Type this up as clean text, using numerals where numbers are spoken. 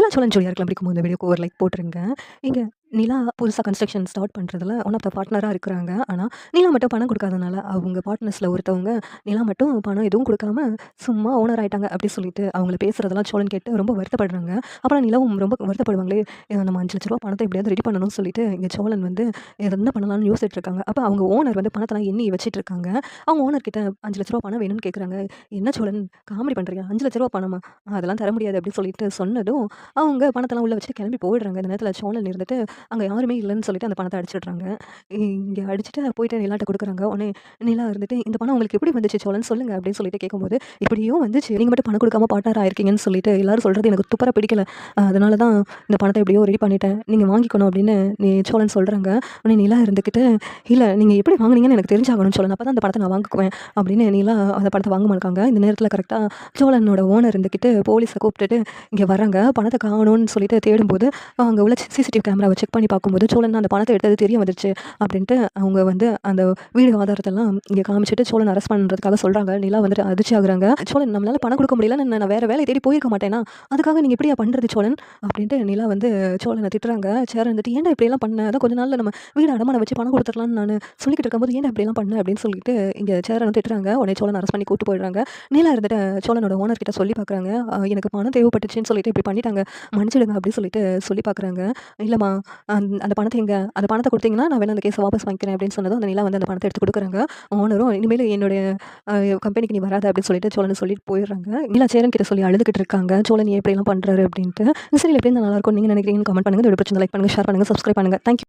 நிலா சோழன் ஜோடியா இருக்கலாம் பிடிக்கும்போது இந்த வீடியோக்கு ஒரு லைக் போட்டுருங்க. இங்க நிலா புதுசா கன்ஸ்ட்ரக்ஷன் ஸ்டார்ட் பண்றதுல ஒன் ஆஃப் த பார்ட்னரா இருக்கிறாங்க. ஆனா, நிலா மட்டும் பணம் குடுக்காதனால, அவங்க பார்ட்னர்ஸ்ல ஒருத்தவங்க நிலா மட்டும் பணம் எதுவும் குடுக்காம சும்மா ஓனர் ஆயிட்டாங்க அப்படி சொல்லிட்டு அவங்கள பேசுறதெல்லாம் சோழன் கேட்டு ரொம்ப வருத்தப்படுறாங்க. அப்புறம் நிலாவும் ரொம்ப வருத்தப்படுவாங்களே, நம்ம ரூ. 5,00,000 பணத்த எப்படியாவது ரெடி பண்ணணும்னு சொல்லிட்டு இங்க சோழன் வந்து என்ன பண்ணலாம்னு யோசிச்சுட்டு இருக்காங்க. அப்ப அவங்க ஓனர் வந்து பணத்தெல்லாம் எண்ணி வச்சுட்டு இருக்காங்க. அவங்க ஓனர் கிட்ட ரூ. 5,00,000 பணம் வேணும்னு கேட்குறாங்க. "என்ன சோழன் காமெடி பண்றீங்க? ரூ. 5,00,000 பணமா? அதெல்லாம் தர முடியாது" அப்படின்னு சொல்லிட்டு சொன்னதும், அவங்க பணத்தெல்லாம் உள்ள வச்சுட்டு கிளம்பி போயிடுறாங்க. இந்த நேரத்தில சோழன் இருந்துட்டு, அங்க யாருமே இல்லன்னு சொல்லிட்டு அந்த பணத்த அடிச்சுடுறாங்க. இங்க அடிச்சுட்டு போயிட்டு நிலாட்ட குடுக்குறாங்க. உடனே நிலா இருந்துட்டு, "இந்த பணம் உங்களுக்கு எப்படி வந்துச்சு சோழன் சொல்லுங்க" அப்படின்னு சொல்லிட்டு கேட்கும்போது, "இப்படியும் வந்துச்சு. நீங்க மட்டும் பணம் குடுக்காம பார்ட்னர் ஆயிருக்கீங்கன்னு சொல்லிட்டு எல்லாரும் சொல்றது எனக்கு துப்பரா பிடிக்கல. அதனால தான் இந்த பணத்த எப்படியோ ரெடி பண்ணிட்டேன். நீங்க வாங்கிக்கணும்" அப்படின்னு சோழன் சொல்றாங்க. உடனே நிலா இருந்துகிட்டு, "இல்ல நீங்க எப்படி வாங்குனீங்கன்னு எனக்கு தெரிஞ்சாகணும் சோழன். அப்பதான் அந்த பணத்த நான் வாங்குக்குவேன்" அப்படின்னு நிலா அந்த பணத்த வாங்க மாட்டாங்க. இந்த நேரத்தில கரெக்ட்டா சோழனோட ஓனர் இருந்துகிட்டு போலீஸ கூப்பிட்டுட்டு இங்க வர்றாங்க. பணத்த காணோம்னு சொல்லிட்டு தேடும்போது, அங்க உள்ள சிசிடிவி கேமராவ செக் பண்ணி பார்க்கும்போது, சோழன் அந்த பணத்த எடுத்தது தெரிய வந்துருச்சு அப்படின்ட்டு அவங்க வந்து அந்த வீடியோ ஆதாரத்தெல்லாம் இங்க காமிச்சுட்டு சோழன அரெஸ்ட் பண்றதுக்காக சொல்றாங்க. நிலா வந்துட்டு அதிர்ச்சி ஆகுறாங்க. "சோழன் நம்மளால பணம் குடுக்க முடியலன்னு நான் வேற வேலைய தேடி போயிருக்க மாட்டேனா? அதுக்காக நீங்க இப்படியா பண்றது சோழன்?" அப்படின்ட்டு நிலா வந்து சோழன திட்டுறாங்க. சேர இருந்துட்டு, "ஏன்டா இப்படியெல்லாம் பண்ண? அதான் கொஞ்ச நாள்ல நம்ம வீட அடமானம் வச்சு பணம் குடுத்துரலாம்னு நானு சொல்லிக்கிட்டு இருக்கும்போது, ஏன்டா இப்படியெல்லாம் பண்ண?" அப்படின்னு சொல்லிட்டு இங்க சேரன திட்டுறாங்க. உடனே சோழன அரெஸ்ட் பண்ணி கூட்டு போயிடுறாங்க. நிலா இருந்துட்டு சோழனோட ஓனர் கிட்ட சொல்லி பார்க்குறாங்க. எனக்கு பணம் தேவைப்பட்டுச்சுன்னு சொல்லிட்டு இப்படி பண்ணிட்டாங்க. மன்னிச்சிடுங்க" அப்படி சொல்லிட்டு சொல்லி பார்க்குறாங்க. "இல்லம்மா அந்த பணத்த எங்க? அந்த பணத்த குடுத்தீங்கன்னா, நான் வேணா அந்த கேஸ வாபஸ் வாங்கிக்கிறேன்" அப்படின்னு சொன்னதும், அந்த நிலா வந்து அந்த பணத்த எடுத்து குடுக்குறாங்க. ஓனரும் "இனிமேலு என்னுடைய அ கம்பெனிக்கு நீ வராத" அப்படின்னு சொல்லிட்டு சோழன சொல்லிட்டு போயிடுறாங்க. நிலா சேரன் கிட்ட சொல்லி அழுதுகிட்டு இருக்காங்க. சோழன் ஏன் இப்படியெல்லாம் பண்றாரு அப்படின்ட்டு. இந்த சீரியல் எப்படி இருந்தா நல்லாயிருக்கும்னு நீங்க நினைக்கிறீங்கன்னு கமெண்ட் பண்ணுங்க. இந்த வீடியோ பிடிச்சிருந்தா லைக் பண்ணுங்க, ஷேர் பண்ணுங்க, சப்ஸ்கிரைப் பண்ணுங்க. Thank you.